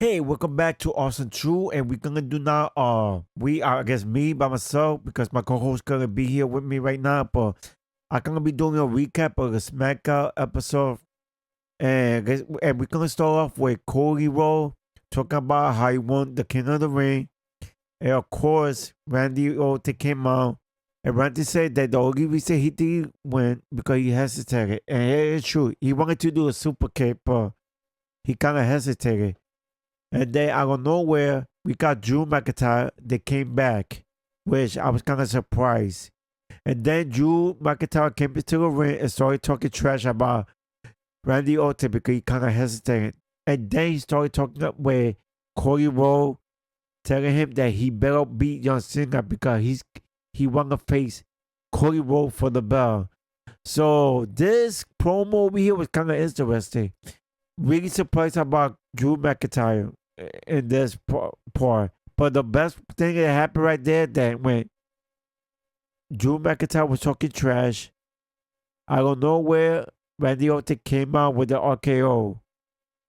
Hey, welcome back to Awesome True, and we're gonna do now. We are, I guess, me by myself because my co-host gonna be here with me right now. But I'm gonna be doing a recap of the Smackdown episode, and we're gonna start off with Cody Rowe talking about how he won the King of the Ring, and of course, Randy Orton came out, and Randy said that the only reason he didn't win because he hesitated, and it's true. He wanted to do a super kick, but he kind of hesitated. And then out of nowhere, we got Drew McIntyre that came back, which I was kind of surprised. And then Drew McIntyre came into the ring and started talking trash about Randy Orton because he kind of hesitated. And then he started talking up with Cody Rhodes, telling him that he better beat John Cena because he want to face Cody Rhodes for the belt. So this promo over here was kind of interesting. Really surprised about Drew McIntyre in this part. But the best thing that happened right there that when Drew McIntyre was talking trash, I don't know where Randy Orton came out with the RKO.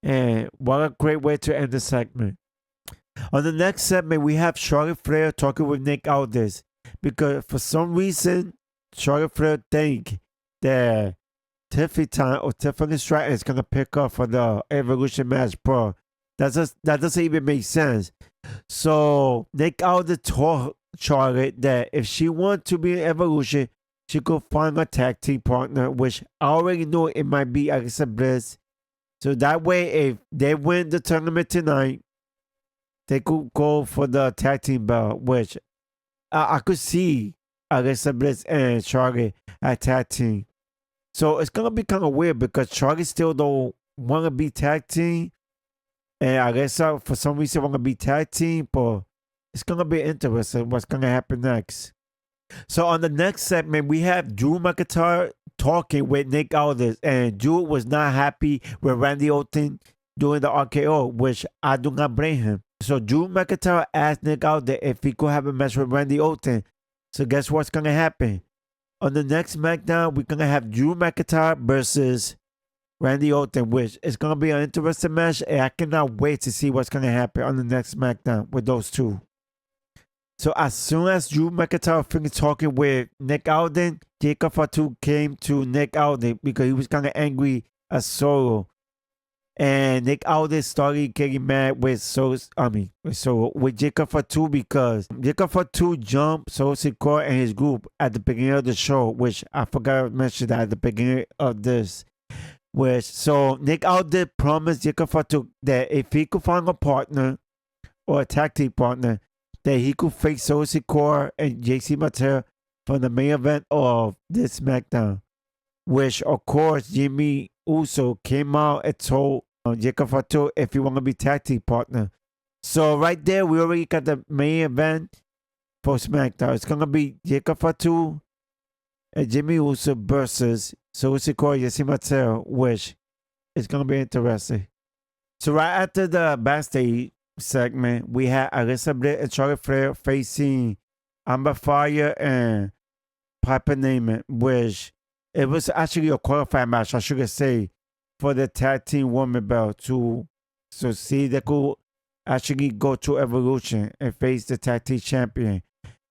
And what a great way to end the segment. On the next segment, we have Charlotte Flair talking with Nick Aldis. Because for some reason, Charlotte Flair think that Tiffany Stratton is gonna pick up for the Evolution match, bro. That doesn't even make sense. So Nick Aldis told Charlotte that if she wants to be in Evolution, she could find a tag team partner, which I already know it might be Alexa Bliss. So that way, if they win the tournament tonight, they could go for the tag team belt, which I could see Alexa Bliss and Charlotte at tag team. So it's gonna be kind of weird because Charlie still don't want to be tag team, and I guess for some reason want to be tag team. But it's gonna be interesting what's gonna happen next. So on the next segment, we have Drew McIntyre talking with Nick Aldis, and Drew was not happy with Randy Orton doing the RKO, which I do not blame him. So Drew McIntyre asked Nick Aldis if he could have a match with Randy Orton. So guess what's gonna happen? On the next SmackDown, we're gonna have Drew McIntyre versus Randy Orton, which is gonna be an interesting match, and I cannot wait to see what's gonna happen on the next SmackDown with those two. So as soon as Drew McIntyre finished talking with Nick Aldis, Jacob Fatu came to Nick Aldis because he was kind of angry at Solo. And Nick Aldis started getting mad with with Jacob Fatu because Jacob Fatu jumped Solo Sikoa and his group at the beginning of the show, which I forgot to mention that at the beginning of this. Which so Nick Aldis promised Jacob Fatu that if he could find a partner or a tag team partner, that he could face Solo Sikoa and JC Matera for the main event of this SmackDown. Which of course Jimmy Uso came out and told Jacob Fatu if you want to be tag team partner. So right there, we already got the main event for SmackDown. It's gonna be Jacob Fatu and Jimmy Uso versus Solo Sikoa and Jesse Mateo, which is gonna be interesting. So right after the backstage segment, we had Alexa Bliss and Charlotte Flair facing Amber Fire and Piper Niven, which it was actually a qualifying match, I should say, for the tag team woman belt to so see they could actually go to Evolution and face the tag team champion,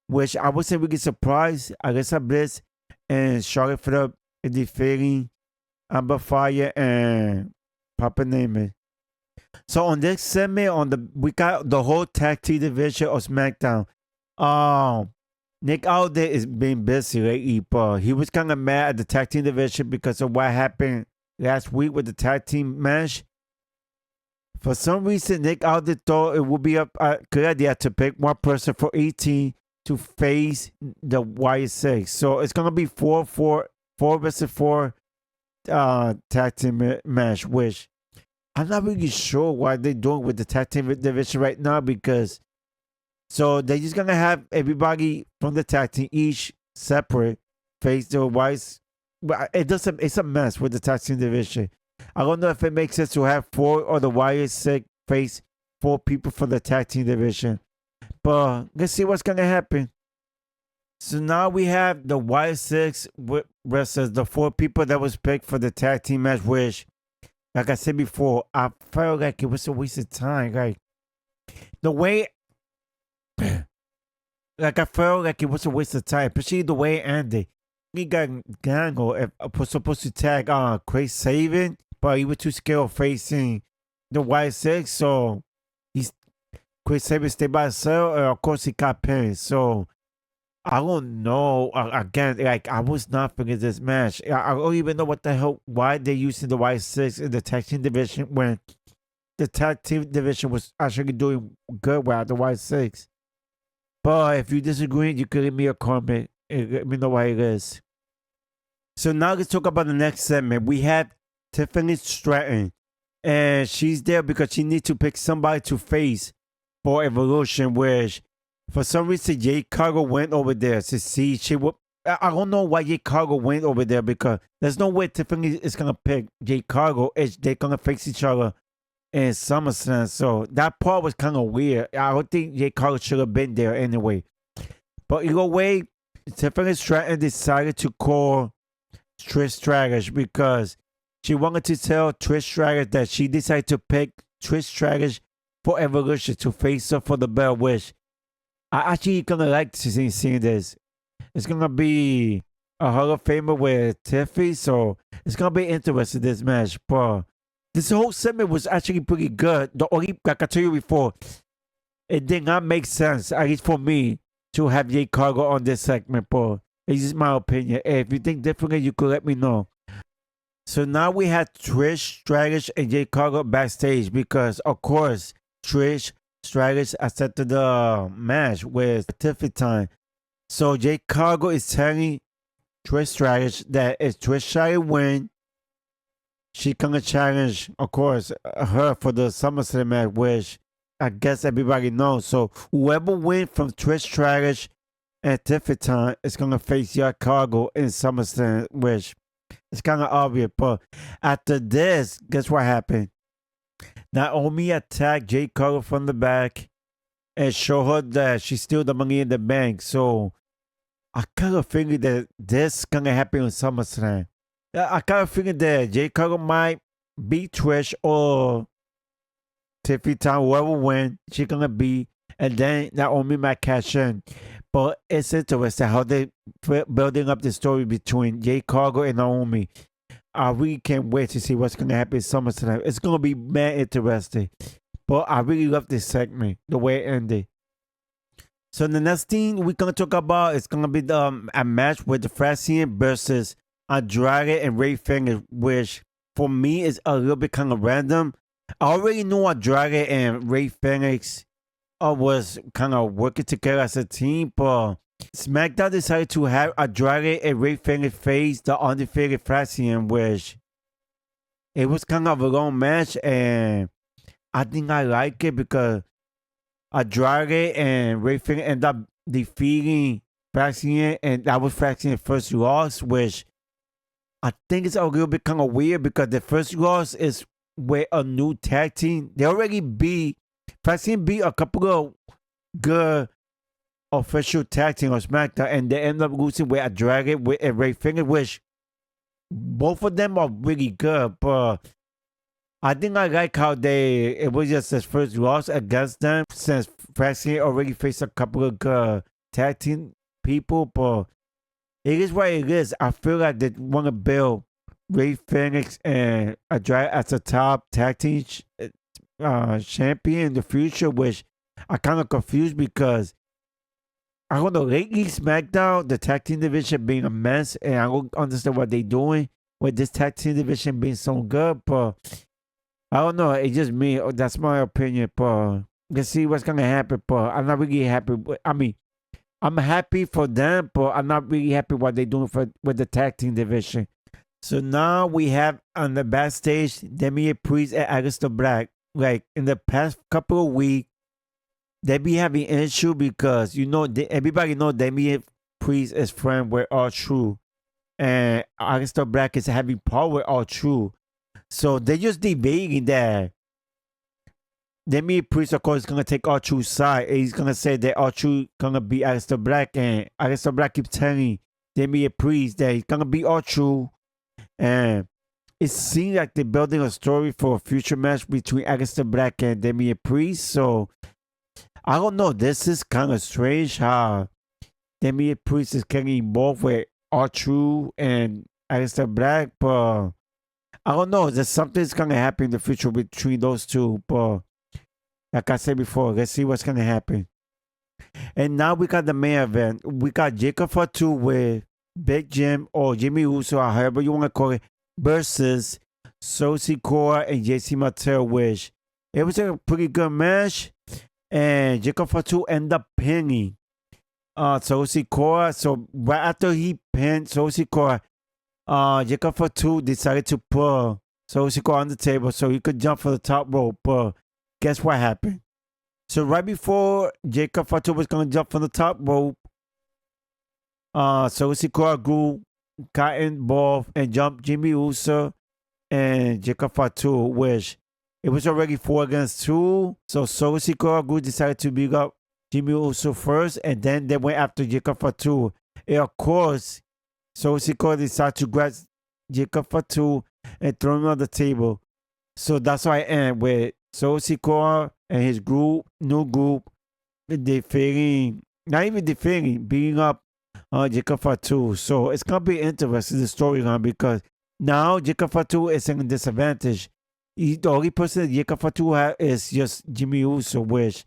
which I would say we get surprised. Alexa Bliss and Charlotte Flair defeating Amber Fire and Papa Niven. So on this segment, we got the whole tag team division of SmackDown. Nick Aldis is being busy lately, but he was kind of mad at the tag team division because of what happened last week with the tag team match. For some reason, Nick Aldis thought it would be a good idea to pick one person for 18 to face the Y6. So it's gonna be four versus four tag team match, which I'm not really sure what they're doing with the tag team division right now because so they're just gonna have everybody from the tag team each separate face the Y's. But it's a mess with the tag team division. I don't know if it makes sense to have four or the Y6 face four people for the tag team division. But let's see what's gonna happen. So now we have the Y6 versus the four people that was picked for the tag team match, which like I said before, I felt like it was a waste of time. Like the way, like I felt like it was a waste of time, especially the way it ended. He got Gango was supposed to tag Chris Sabin, but he was too scared of facing the White Six, so he's Chris Sabin stayed by himself. Of course, he got pinned. So I don't know. Again, like I was not thinking this match. I don't even know what the hell why they're using the White Six in the tag team division when the tag team division was actually doing good without the White Six. But if you disagree, you can leave me a comment and let me know why it is. So now let's talk about the next segment. We have Tiffany Stratton, and she's there because she needs to pick somebody to face for Evolution, which for some reason Jay Cargo went over there to see she would. I don't know why Jay Cargo went over there because there's no way Tiffany is gonna pick Jay Cargo. They're gonna face each other in SummerSlam. So that part was kind of weird. I don't think Jay Cargo should have been there anyway. But either way, Tiffany Stratton decided to call Trish Stratus because she wanted to tell Trish Stratus that she decided to pick Trish Stratus for Evolution to face her for the belt, which I actually gonna like to see seeing this. It's gonna be a Hall of Famer with Tiffy, so it's gonna be interesting this match. But this whole segment was actually pretty good. The only, like I told you before, it did not make sense, at least for me, to have Jay Cargo on this segment. But it's just my opinion. Hey, if you think differently, you could let me know. So now we had Trish Stratus and Jay Cargo backstage because, of course, Trish Stratus accepted the match with Tiffany time. So Jay Cargo is telling Trish Stratus that if Trish Stratus win, she gonna challenge, of course, her for the SummerSlam match, which I guess everybody knows. So whoever wins from Trish Stratus and Tiffany time is gonna face Jay Cargo in SummerSlam, which is kind of obvious. But after this, guess what happened? Naomi attacked Jay Cargo from the back and showed her that she steal the money in the bank. So I kind of figured that this gonna happen on SummerSlam. I kind of figured that Jay Cargo might beat Trish or Tiffany Town, whoever win, she gonna be, and then Naomi might cash in. But it's interesting how they building up the story between Jay Cargo and Naomi. I really can't wait to see what's gonna happen in SummerSlam. It's gonna be mad interesting. But I really love this segment, the way it ended. So the next thing we're gonna talk about is gonna be a match with the Frassian versus Andrade and Ray Finger, which for me is a little bit kind of random. I already knew Andrade and Ray Phoenix was kind of working together as a team, but SmackDown decided to have Andrade and Ray Phoenix face the undefeated Frassian, which it was kind of a long match, and I think I like it because Andrade and Ray Phoenix end up defeating Frassian, and that was Frassian's first loss, which I think it's a little bit kind of weird because the first loss is with a new tag team. They already beat Frassian beat a couple of good official tag team on SmackDown, and they end up losing with Andrade with a Ray Finger, which both of them are really good. But I think I like how it was just his first loss against them since Frassian already faced a couple of good tag team people. But it is what it is. I feel like they want to build Ray Phoenix and Andrade as a top tag team champion in the future, which I kind of confused because I don't know, lately SmackDown, the tag team division being a mess, and I don't understand what they're doing with this tag team division being so good, but I don't know, it's just me. That's my opinion, but let's see what's gonna happen, but I'm not really happy. I mean, I'm happy for them, but I'm not really happy what they're doing with the tag team division. So now we have on the backstage Damian Priest and Aleister Black. Like in the past couple of weeks, they be having issue because everybody know Damian Priest is friend with R-Truth, and Aleister Black is having power with R-Truth. So they just debating that Damian Priest, of course, is gonna take R-Truth's side. And he's gonna say that R-Truth gonna be Aleister Black, and Aleister Black keeps telling Damian Priest that he's gonna be R-Truth, and it seems like they're building a story for a future match between Aleister Black and Damian Priest. So I don't know. This is kind of strange how Damian Priest is getting involved with R-Truth and Aleister Black, but I don't know. There's something's gonna happen in the future between those two. But like I said before, let's see what's gonna happen. And now we got the main event. We got Jacob Fatu with Big Jim or Jimmy Uso, or however you want to call it, versus Sosi Cora and JC Martel, which it was a pretty good match. And Jacob Fatu ended up pinning Sosi Cora. So right after he pinned Sosi Cora, Jacob Fatu decided to put Sosi Cora on the table so he could jump for the top rope. But guess what happened? So right before Jacob Fatu was gonna jump from the top rope, Sosi Cora got involved and jumped Jimmy Uso and Jacob Fatu, which it was already 4 against 2. So Sosi Cora decided to beat up Jimmy Uso first, and then they went after Jacob Fatu. And of course, Sosi Cora decided to grab Jacob Fatu and throw him on the table. So that's why I end with Sosi Cora and his new group, defeating, not even defeating, beating up Jacob Fatu. So it's going to be interesting, the storyline, because now Jacob Fatu is in a disadvantage. The only person that Jacob Fatu has is just Jimmy Uso, which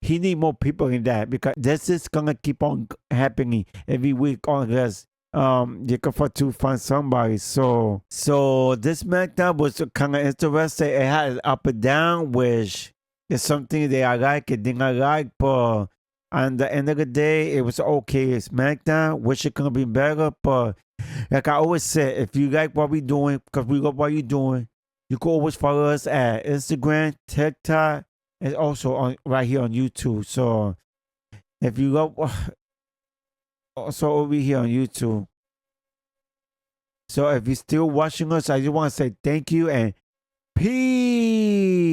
he need more people in that, because this is going to keep on happening every week unless Jacob Fatu find somebody. So this SmackDown was kind of interesting. It had up and down, which is something that I like and didn't like, but at the end of the day, it was okay. SmackDown, wish it could have been better, but like I always said, if you like what we're doing, because we love what you're doing, you can always follow us at Instagram, TikTok, and also on right here on YouTube. So if you love, also over here on YouTube. So if you're still watching us, I just want to say thank you and peace.